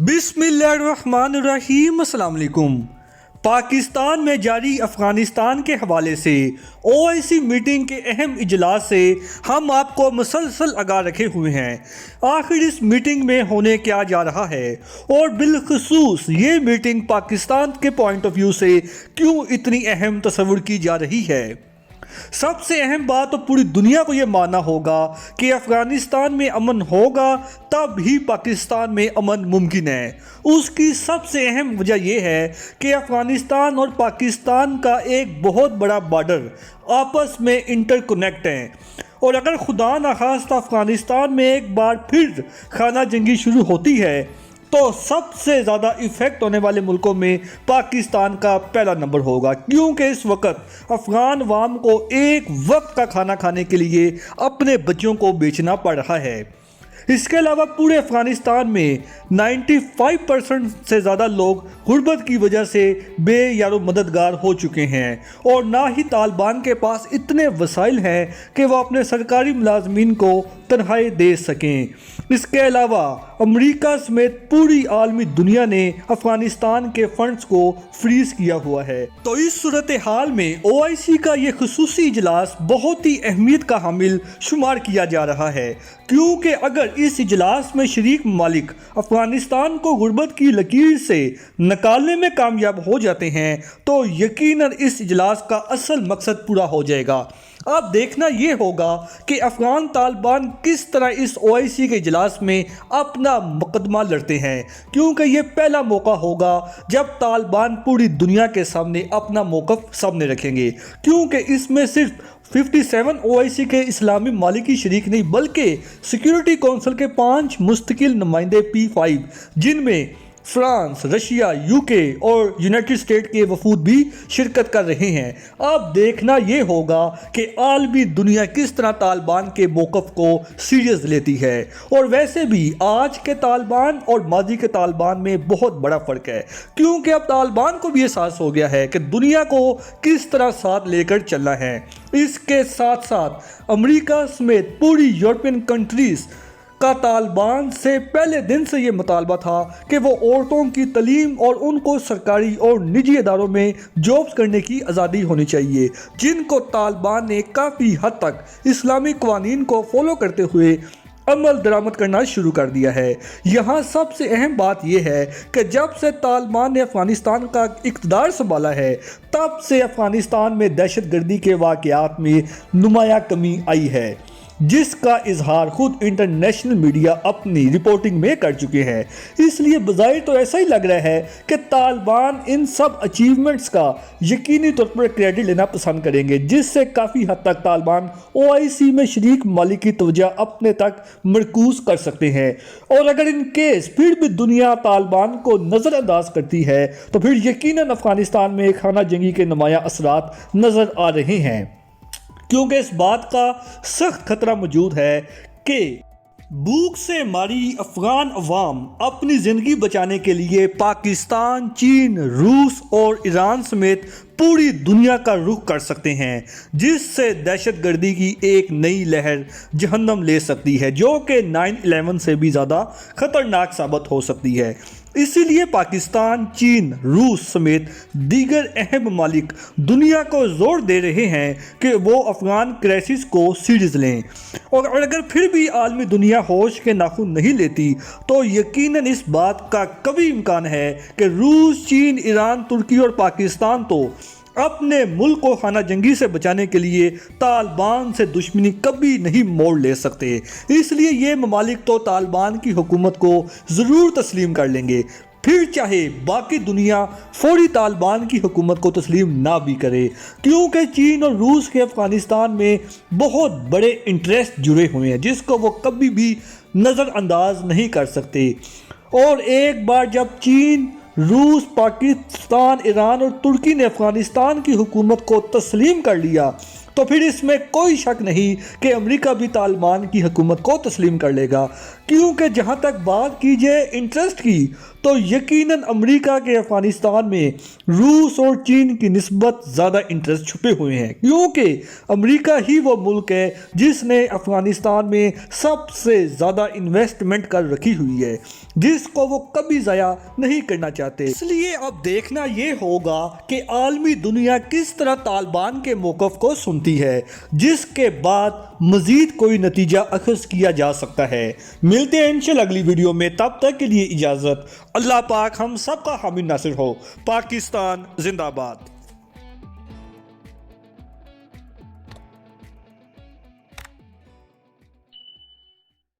بسم اللہ الرحمن الرحیم۔ السلام علیکم۔ پاکستان میں جاری افغانستان کے حوالے سے OIC میٹنگ کے اہم اجلاس سے ہم آپ کو مسلسل آگاہ رکھے ہوئے ہیں۔ آخر اس میٹنگ میں ہونے کیا جا رہا ہے اور بالخصوص یہ میٹنگ پاکستان کے پوائنٹ آف ویو سے کیوں اتنی اہم تصور کی جا رہی ہے۔ سب سے اہم بات تو پوری دنیا کو یہ ماننا ہوگا کہ افغانستان میں امن ہوگا تب ہی پاکستان میں امن ممکن ہے۔ اس کی سب سے اہم وجہ یہ ہے کہ افغانستان اور پاکستان کا ایک بہت بڑا بارڈر آپس میں انٹر کنیکٹ ہیں، اور اگر خدا نخواستہ افغانستان میں ایک بار پھر خانہ جنگی شروع ہوتی ہے تو سب سے زیادہ ایفیکٹ ہونے والے ملکوں میں پاکستان کا پہلا نمبر ہوگا، کیونکہ اس وقت افغان عوام کو ایک وقت کا کھانا کھانے کے لیے اپنے بچوں کو بیچنا پڑ رہا ہے۔ اس کے علاوہ پورے افغانستان میں 95% سے زیادہ لوگ غربت کی وجہ سے بے یار و مددگار ہو چکے ہیں، اور نہ ہی طالبان کے پاس اتنے وسائل ہیں کہ وہ اپنے سرکاری ملازمین کو تنخواہیں دے سکیں۔ اس کے علاوہ امریکہ سمیت پوری عالمی دنیا نے افغانستان کے فنڈز کو فریز کیا ہوا ہے۔ تو اس صورتحال میں OIC کا یہ خصوصی اجلاس بہت ہی اہمیت کا حامل شمار کیا جا رہا ہے، کیونکہ اگر اس اجلاس میں شریک ممالک افغانستان کو غربت کی لکیر سے نکالنے میں کامیاب ہو جاتے ہیں تو یقیناً اس اجلاس کا اصل مقصد پورا ہو جائے گا۔ اب دیکھنا یہ ہوگا کہ افغان طالبان کس طرح اس OIC کے اجلاس میں اپنا مقدمہ لڑتے ہیں، کیونکہ یہ پہلا موقع ہوگا جب طالبان پوری دنیا کے سامنے اپنا موقف سامنے رکھیں گے، کیونکہ اس میں صرف 57 OIC کے اسلامی ممالک کی شریک نہیں بلکہ سیکیورٹی کونسل کے 5 مستقل نمائندے P5 جن میں فرانس، رشیا، UK اور یونائٹڈ اسٹیٹ کے وفود بھی شرکت کر رہے ہیں۔ اب دیکھنا یہ ہوگا کہ عالمی دنیا کس طرح طالبان کے موقف کو سیریس لیتی ہے، اور ویسے بھی آج کے طالبان اور ماضی کے طالبان میں بہت بڑا فرق ہے، کیونکہ اب طالبان کو بھی احساس ہو گیا ہے کہ دنیا کو کس طرح ساتھ لے کر چلنا ہے۔ اس کے ساتھ ساتھ امریکہ سمیت پوری یورپین کنٹریز کا طالبان سے پہلے دن سے یہ مطالبہ تھا کہ وہ عورتوں کی تعلیم اور ان کو سرکاری اور نجی اداروں میں جابز کرنے کی آزادی ہونی چاہیے، جن کو طالبان نے کافی حد تک اسلامی قوانین کو فالو کرتے ہوئے عمل درآمد کرنا شروع کر دیا ہے۔ یہاں سب سے اہم بات یہ ہے کہ جب سے طالبان نے افغانستان کا اقتدار سنبھالا ہے تب سے افغانستان میں دہشت گردی کے واقعات میں نمایاں کمی آئی ہے، جس کا اظہار خود انٹرنیشنل میڈیا اپنی رپورٹنگ میں کر چکے ہیں۔ اس لیے بظاہر تو ایسا ہی لگ رہا ہے کہ طالبان ان سب اچیومنٹس کا یقینی طور پر کریڈٹ لینا پسند کریں گے، جس سے کافی حد تک طالبان OIC میں شریک ممالک کی توجہ اپنے تک مرکوز کر سکتے ہیں، اور اگر ان کیس پھر بھی دنیا طالبان کو نظر انداز کرتی ہے تو پھر یقیناً افغانستان میں خانہ جنگی کے نمایاں اثرات نظر آ رہے ہیں، کیونکہ اس بات کا سخت خطرہ موجود ہے کہ بھوک سے ماری افغان عوام اپنی زندگی بچانے کے لیے پاکستان، چین، روس اور ایران سمیت پوری دنیا کا رخ کر سکتے ہیں، جس سے دہشت گردی کی ایک نئی لہر جہنم لے سکتی ہے، جو کہ 9/11 سے بھی زیادہ خطرناک ثابت ہو سکتی ہے۔ اسی لیے پاکستان، چین، روس سمیت دیگر اہم ممالک دنیا کو زور دے رہے ہیں کہ وہ افغان کرائسس کو سیریس لیں، اور اگر پھر بھی عالمی دنیا ہوش کے ناخن نہیں لیتی تو یقیناً اس بات کا کبھی امکان ہے کہ روس، چین، ایران، ترکی اور پاکستان تو اپنے ملک کو خانہ جنگی سے بچانے کے لیے طالبان سے دشمنی کبھی نہیں موڑ لے سکتے۔ اس لیے یہ ممالک تو طالبان کی حکومت کو ضرور تسلیم کر لیں گے، پھر چاہے باقی دنیا فوری طالبان کی حکومت کو تسلیم نہ بھی کرے، کیونکہ چین اور روس کے افغانستان میں بہت بڑے انٹرسٹ جڑے ہوئے ہیں جس کو وہ کبھی بھی نظر انداز نہیں کر سکتے، اور ایک بار جب چین، روس، پاکستان، ایران اور ترکی نے افغانستان کی حکومت کو تسلیم کر لیا تو پھر اس میں کوئی شک نہیں کہ امریکہ بھی طالبان کی حکومت کو تسلیم کر لے گا، کیونکہ جہاں تک بات کی جائے انٹرسٹ کی تو یقیناً امریکہ کے افغانستان میں روس اور چین کی نسبت زیادہ انٹرسٹ چھپے ہوئے ہیں، کیونکہ امریکہ ہی وہ ملک ہے جس نے افغانستان میں سب سے زیادہ انویسٹمنٹ کر رکھی ہوئی ہے، جس کو وہ کبھی ضائع نہیں کرنا چاہتے۔ اس لیے اب دیکھنا یہ ہوگا کہ عالمی دنیا کس طرح طالبان کے موقف کو سنتی ہے، جس کے بعد مزید کوئی نتیجہ اخذ کیا جا سکتا ہے۔ ملتے ہیں انشاءاللہ اگلی ویڈیو میں، تب تک کے لیے اجازت۔ اللہ پاک ہم سب کا حامی ناصر ہو۔ پاکستان زندہ باد۔